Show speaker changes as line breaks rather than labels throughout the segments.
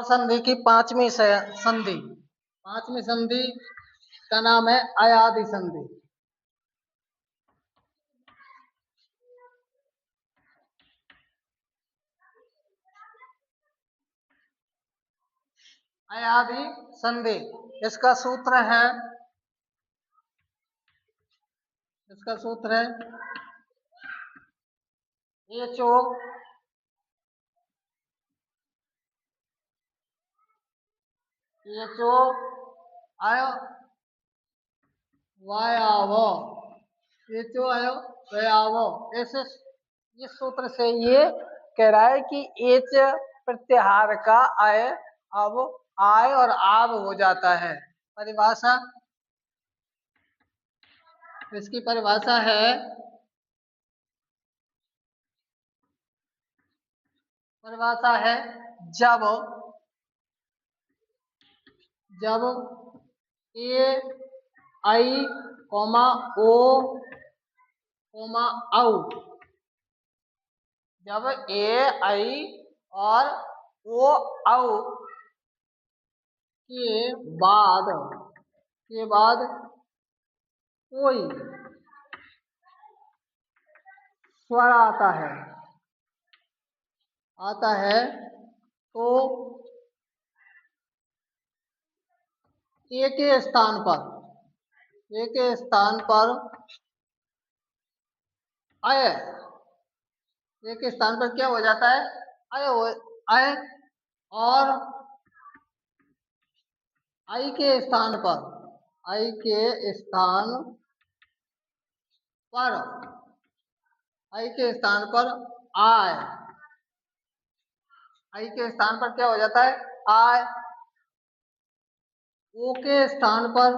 स्वर संधि की पांचवी संधि का नाम है अयादि संधि। अयादि संधि, इसका सूत्र है एचओ आयो वायावो, एचओ आयो वायावो। ऐसे इस सूत्र से ये कह रहा है कि एच प्रत्याहार का आय अब आय और आब हो जाता है। परिभाषा, इसकी परिभाषा है जब ए आई कोमा ओ कोमा औ, जब ए आई और ओ औ के बाद कोई स्वर आता है तो ए के स्थान पर क्या हो जाता है, अय, और आई के स्थान पर आय क्या हो जाता है, आय। ओ के स्थान पर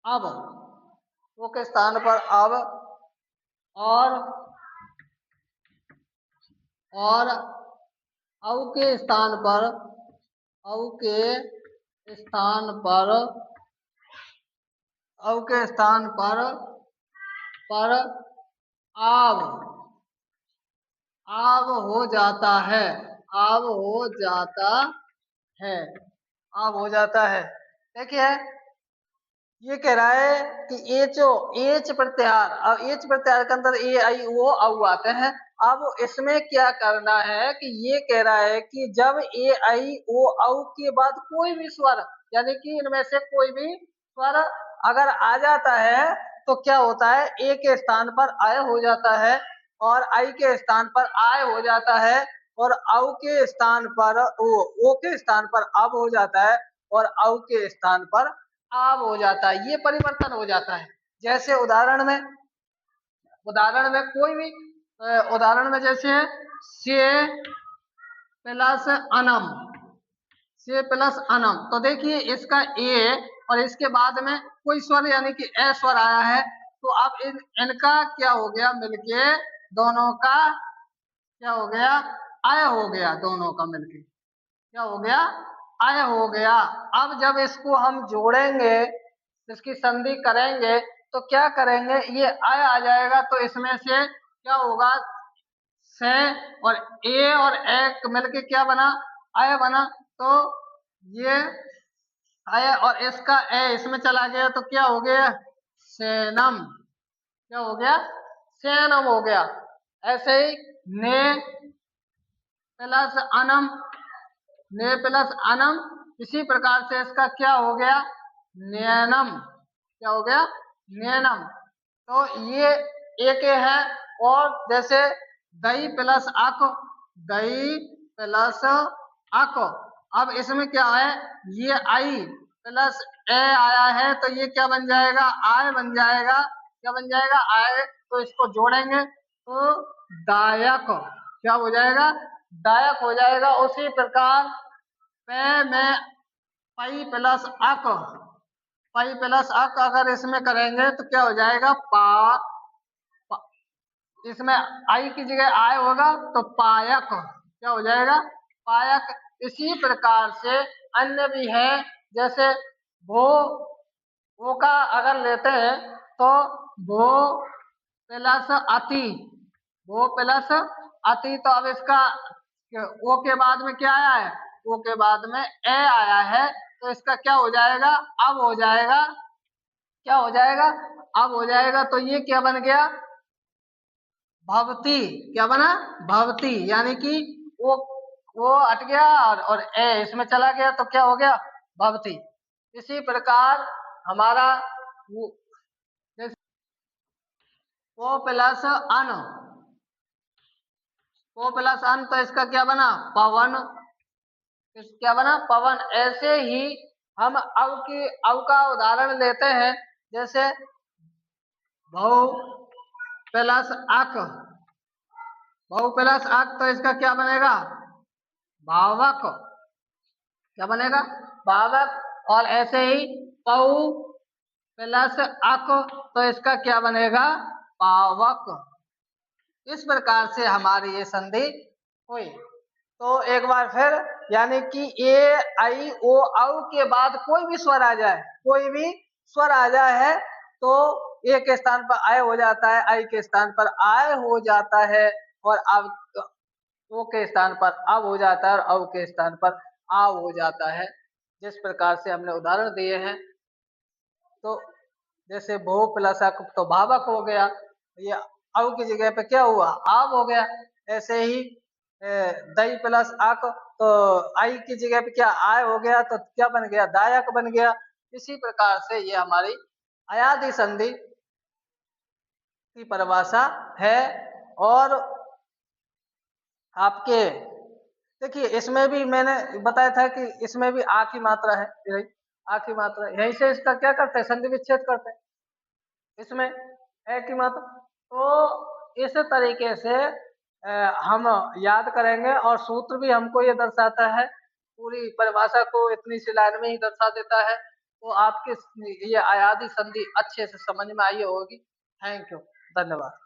अब, ओ के स्थान पर अब, और औ के स्थान पर आब हो जाता है। देखिए ये कह रहा है कि एच प्रत्याहार, अब एच प्रत्याहार के अंदर ए आई ओ औ आते हैं। अब इसमें क्या करना है कि ये कह रहा है कि जब ए आई ओ औ के बाद कोई भी स्वर, यानी कि इनमें से कोई भी स्वर अगर आ जाता है तो क्या होता है, ए के स्थान पर आय हो जाता है और आई के स्थान पर आय हो जाता है और औ के स्थान पर ओ के स्थान पर अब हो जाता है और औ के स्थान पर आब हो जाता है। ये परिवर्तन हो जाता है। जैसे उदाहरण में कोई भी उदाहरण में जैसे से प्लस अनम, तो देखिए इसका ए और इसके बाद में कोई स्वर यानी कि ए स्वर आया है, तो अब इनका क्या हो गया, मिलके दोनों का क्या हो गया, आय हो गया। दोनों का मिलके क्या हो गया, आय हो गया। अब जब इसको हम जोड़ेंगे, इसकी संधि करेंगे, तो क्या करेंगे, ये आय आ जाएगा तो इसमें से क्या होगा, से और एक मिलके क्या बना, आय बना। तो ये आय और इसका ए इसमें चला गया तो क्या हो गया, सेनम। क्या हो गया, सेनम हो गया। ऐसे ही ने प्लस अनम, इसी प्रकार से इसका क्या हो गया, नयनम। क्या हो गया, नयनम। तो ये एक है। और जैसे दही प्लस अक, अब इसमें क्या है, ये आई प्लस ए आया है तो ये क्या बन जाएगा, आय बन जाएगा। क्या बन जाएगा, आय। तो इसको जोड़ेंगे तो दायक क्या हो जाएगा, दायक हो जाएगा। उसी प्रकार पे में पई प्लस अक अगर इसमें करेंगे तो क्या हो जाएगा, इसमें आई की जगह आय होगा तो पायक। क्या हो जाएगा, पायक। इसी प्रकार से अन्य भी है, जैसे भो का अगर लेते हैं तो भो प्लस अति, वो प्लस अति, तो अब इसका ओ के बाद में क्या आया है, ओ के बाद में ए आया है, तो इसका क्या हो जाएगा, अब हो जाएगा, क्या हो जाएगा, अब हो जाएगा, तो ये क्या बन गया, भवती, क्या बना, भवती, यानी कि वो हट गया और ए इसमें चला गया, तो क्या हो गया, भवती। इसी प्रकार हमारा ओ प्लस अन, ओ प्लस अन, तो इसका क्या बना, पवन, क्या बना, पवन। ऐसे ही हम अब का उदाहरण लेते हैं, जैसे भौ प्लस अक, भौ प्लस अक, तो इसका क्या बनेगा, भावक, क्या बनेगा, भावक। और ऐसे ही पौ प्लस अक, तो इसका क्या बनेगा, पावक। इस प्रकार से हमारी ये संधि हुई। तो एक बार फिर, यानी कि ए आई ओ औ के बाद कोई भी स्वर आ जाए, कोई भी स्वर आ जाए है, तो ए के स्थान पर आय हो जाता है, आई के स्थान पर आय हो जाता है, और अब ओ के स्थान पर अब हो जाता है, और औ के स्थान पर आव हो जाता है। जिस प्रकार से हमने उदाहरण दिए हैं, तो जैसे भो प्लस अक, तो भावक हो गया, ये औ की जगह पे क्या हुआ, आव हो गया। ऐसे ही दही प्लस अक, तो आई की जगह पे क्या आय हो गया, तो क्या बन गया, दायक बन गया। इसी प्रकार से ये हमारी अयादि संधि की परिभाषा है। और आपके देखिए, इसमें भी मैंने बताया था कि इसमें भी आ की मात्रा है, यही आ की मात्रा, यहीं से इसका क्या करते हैं, संधि विच्छेद करते हैं, इसमें है की मात्रा। तो इस तरीके से हम याद करेंगे, और सूत्र भी हमको ये दर्शाता है, पूरी परिभाषा को इतनी सी लाइन में ही दर्शा देता है। तो आपके ये अयादि संधि अच्छे से समझ में आई होगी। थैंक यू, धन्यवाद।